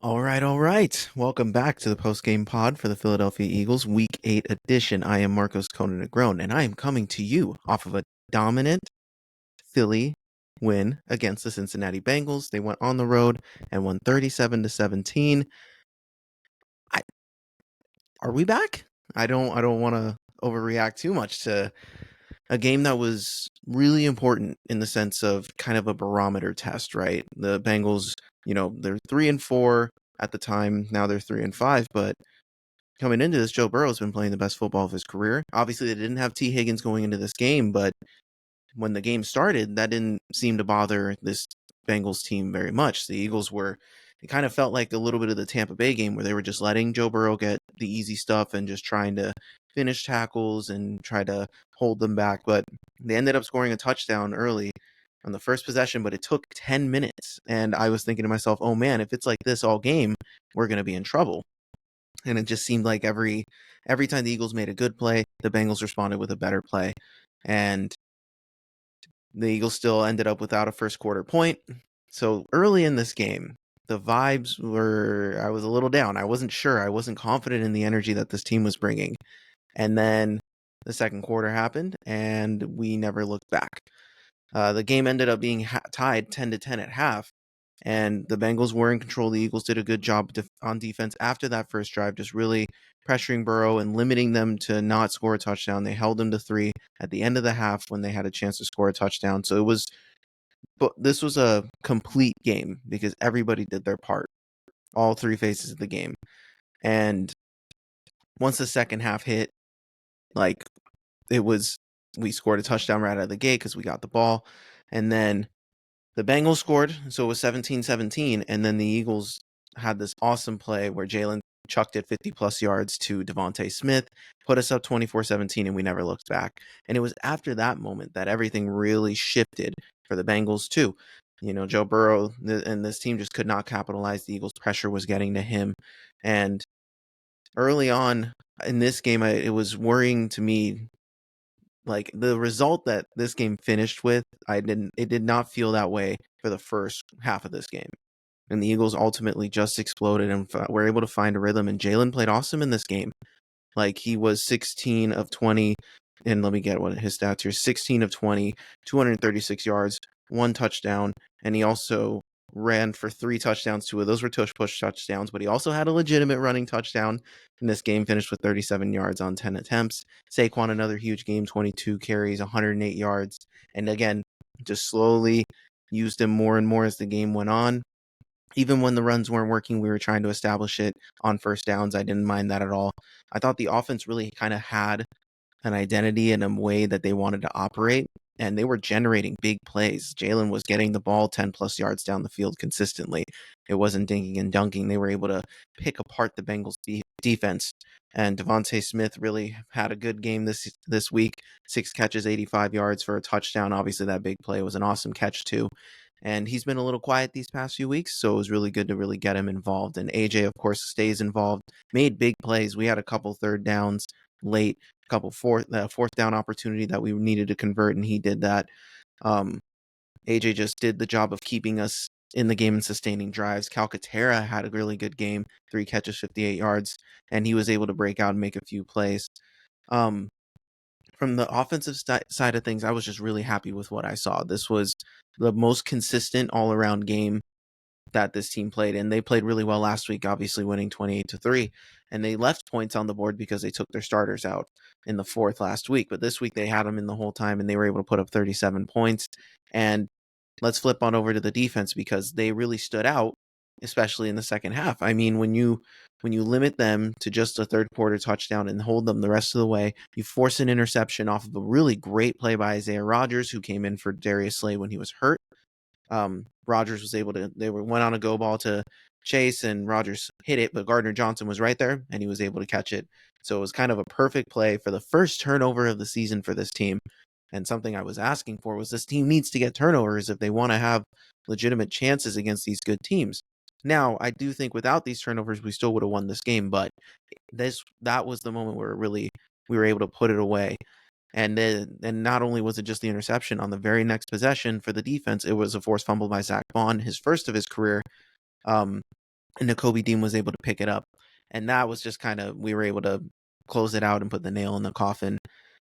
All right, all right. Welcome back to the Post Game Pod for the Philadelphia Eagles Week 8 edition. I am Marcos Conan Negron, and I am coming to you off of a dominant Philly win against the Cincinnati Bengals. They went on the road and won 37-17. I, are we back? I don't want to overreact too much to a game that was really important in the sense of kind of a barometer test, right? The Bengals, they're 3-4 at the time. Now they're 3-5, but coming into this, Joe Burrow's been playing the best football of his career. Obviously, they didn't have T. Higgins going into this game, but when the game started, that didn't seem to bother this Bengals team very much. The Eagles were, it kind of felt like a little bit of the Tampa Bay game where they were just letting Joe Burrow get the easy stuff and just trying to finish tackles and try to hold them back. But they ended up scoring a touchdown early on the first possession, but it took 10 minutes. And I was thinking to myself, oh man, if it's like this all game, we're going to be in trouble. And it just seemed like every time the Eagles made a good play, the Bengals responded with a better play. And the Eagles still ended up without a first quarter point. So early in this game, the vibes were, I was a little down. I wasn't sure. I wasn't confident in the energy that this team was bringing. And then the second quarter happened, and we never looked back. The game ended up being tied 10-10 at half, and the Bengals were in control. The Eagles did a good job on defense after that first drive, just really pressuring Burrow and limiting them to not score a touchdown. They held them to 3 at the end of the half when they had a chance to score a touchdown. So this was a complete game because everybody did their part, all three phases of the game. And once the second half hit, like we scored a touchdown right out of the gate because we got the ball. And then the Bengals scored, so it was 17-17, and then the Eagles had this awesome play where Jalen chucked it 50-plus yards to Devontae Smith, put us up 24-17, and we never looked back. And it was after that moment that everything really shifted for the Bengals, too. Joe Burrow and this team just could not capitalize. The Eagles' pressure was getting to him. And early on in this game, it was worrying to me, like the result that this game finished with, it did not feel that way for the first half of this game. And the Eagles ultimately just exploded and were able to find a rhythm. And Jalen played awesome in this game. Like he was 16 of 20. And let me get what his stats here: 16 of 20, 236 yards, 1 touchdown. And he also ran for 3 touchdowns. 2 of those were push touchdowns, but he also had a legitimate running touchdown. In this game, finished with 37 yards on 10 attempts. Saquon, another huge game, 22 carries, 108 yards. And again, just slowly used him more and more as the game went on. Even when the runs weren't working, we were trying to establish it on first downs. I didn't mind that at all. I thought the offense really kind of had an identity and a way that they wanted to operate, and they were generating big plays. Jalen was getting the ball 10-plus yards down the field consistently. It wasn't dinking and dunking. They were able to pick apart the Bengals defense, and Devontae Smith really had a good game this week. 6 catches, 85 yards for a touchdown. Obviously, that big play was an awesome catch, too. And he's been a little quiet these past few weeks, so it was really good to really get him involved. And AJ, of course, stays involved, made big plays. We had a couple third downs late, a couple fourth down opportunity that we needed to convert, and he did that. AJ just did the job of keeping us in the game and sustaining drives. Calcaterra had a really good game, 3 catches, 58 yards, and he was able to break out and make a few plays. From the offensive side of things, I was just really happy with what I saw. This was the most consistent all-around game that this team played, and they played really well last week, obviously winning 28-3, and they left points on the board because they took their starters out in the fourth last week, but this week they had them in the whole time, and they were able to put up 37 points. And let's flip on over to the defense because they really stood out, especially in the second half. I mean, when you limit them to just a third quarter touchdown and hold them the rest of the way, you force an interception off of a really great play by Isaiah Rodgers, who came in for Darius Slay when he was hurt. Rodgers was able to, went on a go ball to Chase, and Rodgers hit it, but Gardner Johnson was right there and he was able to catch it. So it was kind of a perfect play for the first turnover of the season for this team. And something I was asking for was this team needs to get turnovers if they want to have legitimate chances against these good teams. Now, I do think without these turnovers, we still would have won this game, but that was the moment where we were able to put it away. And not only was it just the interception, on the very next possession for the defense, it was a forced fumble by Zach Bond, his first of his career. and Nakobe Dean was able to pick it up. And that was just kind of, we were able to close it out and put the nail in the coffin.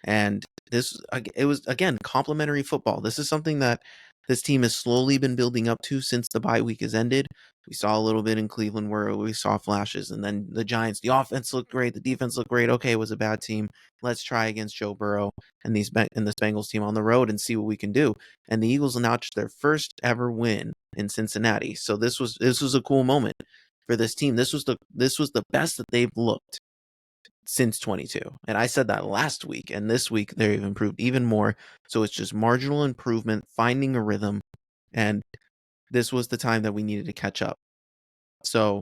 And it was, again, complimentary football. This is something that this team has slowly been building up to since the bye week has ended. We saw a little bit in Cleveland where we saw flashes, and then the Giants, the offense looked great, the defense looked great. Okay, it was a bad team. Let's try against Joe Burrow and this Bengals team on the road and see what we can do. And the Eagles notched their first ever win in Cincinnati. So this was a cool moment for this team. This was the best that they've looked since 22. And I said that last week, and this week they've improved even more. So it's just marginal improvement, finding a rhythm, and this was the time that we needed to catch up. So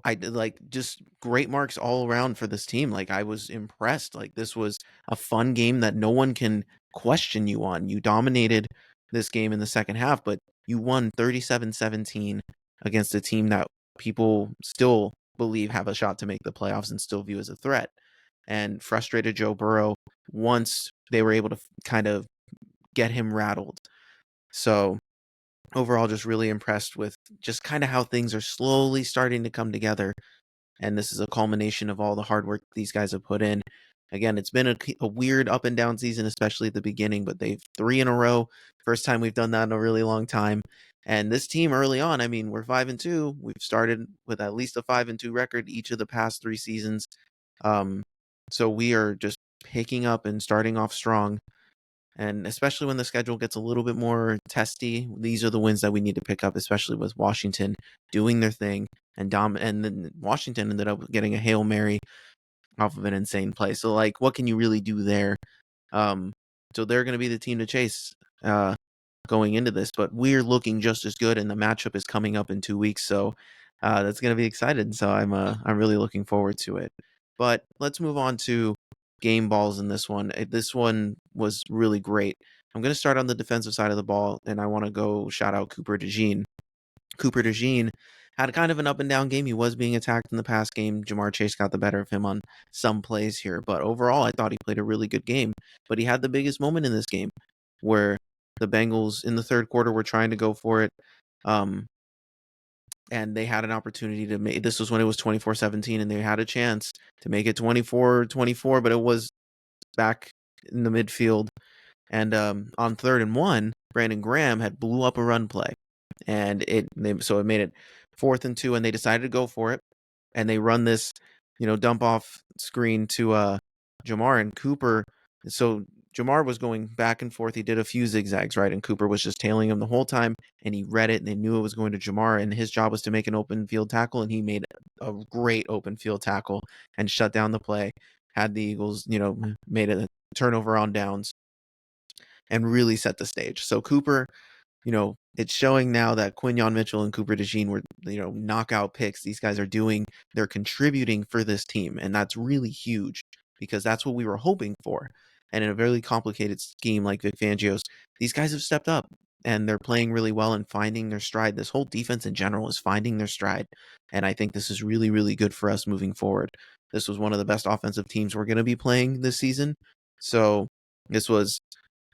I did, like, just great marks all around for this team. Like, I was impressed. Like, this was a fun game that no one can question you on. You dominated this game in the second half, but you won 37-17 against a team that people still believe have a shot to make the playoffs and still view as a threat. And frustrated Joe Burrow once they were able to kind of get him rattled. So overall, just really impressed with just kind of how things are slowly starting to come together. And this is a culmination of all the hard work these guys have put in. Again, it's been a weird up and down season, especially at the beginning, but they've 3 in a row. First time we've done that in a really long time. And this team early on, I mean, we're 5-2. We've started with at least a 5-2 record each of the past 3 seasons. So we are just picking up and starting off strong. And especially when the schedule gets a little bit more testy, these are the wins that we need to pick up, especially with Washington doing their thing. And then Washington ended up getting a Hail Mary off of an insane play. So, like, what can you really do there? So they're going to be the team to chase going into this. But we're looking just as good, and the matchup is coming up in 2 weeks. So that's going to be exciting. So I'm really looking forward to it. But let's move on to game balls in this one. This one was really great. I'm going to start on the defensive side of the ball, and I want to go shout out Cooper DeJean. Cooper DeJean had kind of an up and down game. He was being attacked in the past game. Jamar Chase got the better of him on some plays here, but overall, I thought he played a really good game. But he had the biggest moment in this game where the Bengals in the third quarter were trying to go for it. And they had an opportunity to make, this was when it was 24-17, and they had a chance to make it 24-24, but it was back in the midfield. And on 3rd and 1, Brandon Graham had blew up a run play, and it made it 4th and 2, and they decided to go for it, and they run this, dump off screen to Jamar and Cooper. So Jamar was going back and forth. He did a few zigzags, right? And Cooper was just tailing him the whole time, and he read it, and they knew it was going to Jamar, and his job was to make an open field tackle, and he made a great open field tackle and shut down the play. Had the Eagles, made a turnover on downs and really set the stage. So Cooper, it's showing now that Quinyon Mitchell and Cooper DeJean were, knockout picks. These guys they're contributing for this team, and that's really huge because that's what we were hoping for. And in a very complicated scheme like Vic Fangio's, these guys have stepped up and they're playing really well and finding their stride. This whole defense in general is finding their stride, and I think this is really, really good for us moving forward. This was one of the best offensive teams we're going to be playing this season, so this was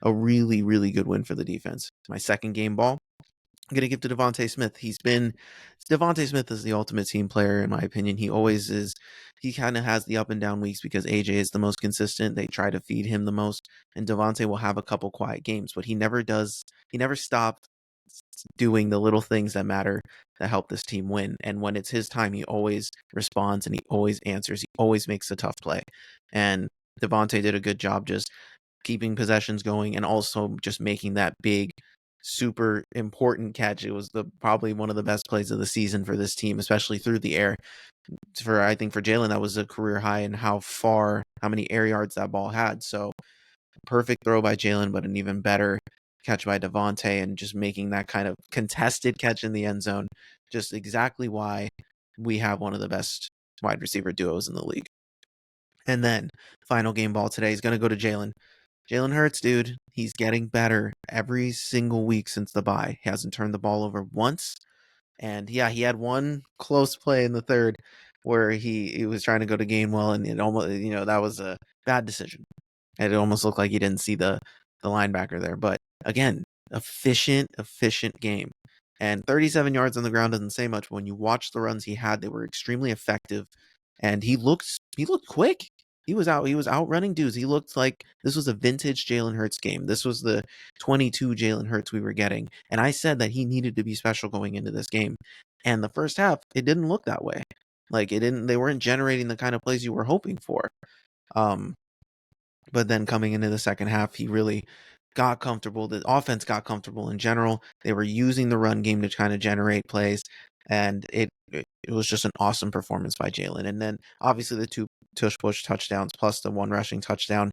a really, really good win for the defense. My second game ball, I'm going to give to Devontae Smith. Devontae Smith is the ultimate team player, in my opinion. He always is. He kind of has the up and down weeks because AJ is the most consistent. They try to feed him the most, and Devontae will have a couple quiet games, but he never does. He never stopped doing the little things that matter that help this team win. And when it's his time, he always responds and he always answers. He always makes a tough play. And Devontae did a good job just keeping possessions going and also just making that big, super important catch. It was probably one of the best plays of the season for this team, especially through the air. I think for Jalen, that was a career high in how many air yards that ball had. So perfect throw by Jalen, but an even better catch by Devontae, and just making that kind of contested catch in the end zone. Just exactly why we have one of the best wide receiver duos in the league. And then final game ball today is going to go to Jalen. Jalen Hurts, dude, he's getting better every single week since the bye. He hasn't turned the ball over once. And yeah, he had one close play in the third where he was trying to go to Gainwell, and it almost, that was a bad decision. And it almost looked like he didn't see the linebacker there. But again, efficient game. And 37 yards on the ground doesn't say much. But when you watch the runs he had, they were extremely effective. And he looked quick. He was outrunning dudes. He looked like this was a vintage Jalen Hurts game. This was the 22 Jalen Hurts we were getting. And I said that he needed to be special going into this game. And the first half, it didn't look that way. Like they weren't generating the kind of plays you were hoping for. But then coming into the second half, he really got comfortable. The offense got comfortable in general. They were using the run game to kind of generate plays, and it was just an awesome performance by Jalen. And then obviously the two tush push touchdowns plus the one rushing touchdown.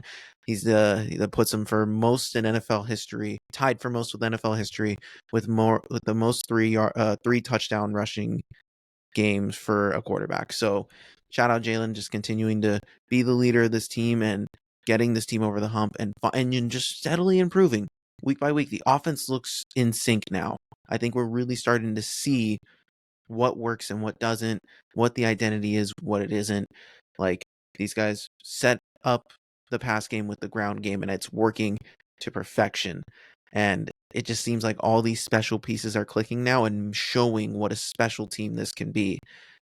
That puts him for most in NFL history, tied for most with NFL history, with the most three touchdown rushing games for a quarterback. So shout out Jalen, just continuing to be the leader of this team and getting this team over the hump and just steadily improving week by week. The offense looks in sync now. I think we're really starting to see what works and what doesn't, what the identity is, what it isn't. Like, these guys set up the pass game with the ground game, and it's working to perfection. And it just seems like all these special pieces are clicking now and showing what a special team this can be.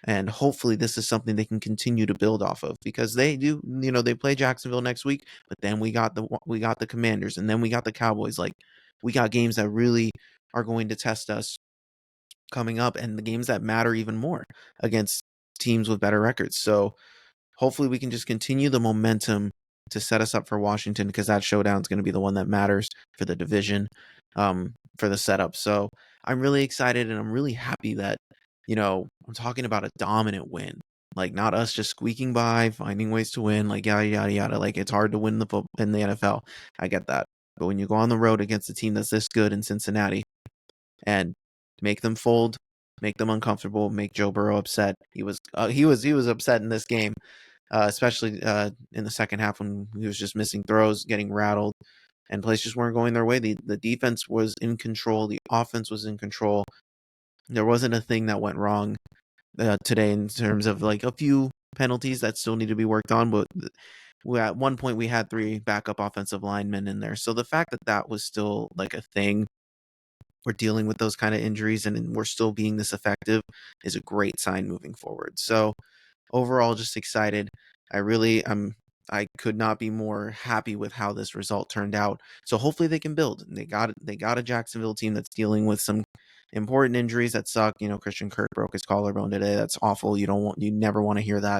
And hopefully this is something they can continue to build off of, because they do, they play Jacksonville next week, but then we got the Commanders, and then we got the Cowboys. Like, we got games that really are going to test us coming up, and the games that matter even more against teams with better records. So hopefully we can just continue the momentum to set us up for Washington, because that showdown is going to be the one that matters for the division, for the setup. So I'm really excited, and I'm really happy that, I'm talking about a dominant win. Like, not us just squeaking by, finding ways to win, like yada, yada, yada. Like, it's hard to win in the NFL. I get that. But when you go on the road against a team that's this good in Cincinnati and make them fold, make them uncomfortable, make Joe Burrow upset. He was upset in this game, especially in the second half when he was just missing throws, getting rattled, and plays just weren't going their way. The defense was in control. The offense was in control. There wasn't a thing that went wrong today in terms of like a few penalties that still need to be worked on. But at one point we had 3 backup offensive linemen in there. So the fact that was still like a thing, we're dealing with those kind of injuries and we're still being this effective, is a great sign moving forward. So overall, just excited. I could not be more happy with how this result turned out. So hopefully they can build. They got a Jacksonville team that's dealing with some important injuries that suck. Christian Kirk broke his collarbone today. That's awful. You never want to hear that.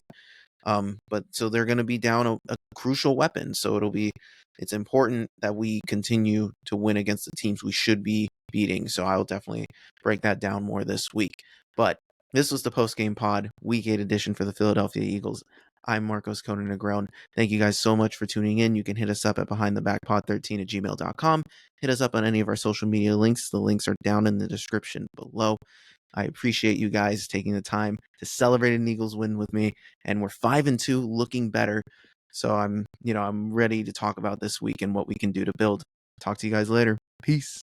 But so they're going to be down a crucial weapon. So it's important that we continue to win against the teams we should be beating. So I'll definitely break that down more this week. But this was the Post Game Pod, Week 8 edition for the Philadelphia Eagles. I'm Marcos Conan Negron. Thank you guys so much for tuning in. You can hit us up at behindthebackpod13@gmail.com. Hit us up on any of our social media links. The links are down in the description below. I appreciate you guys taking the time to celebrate an Eagles win with me, and we're 5-2, looking better. So I'm ready to talk about this week and what we can do to build. Talk to you guys later. Peace.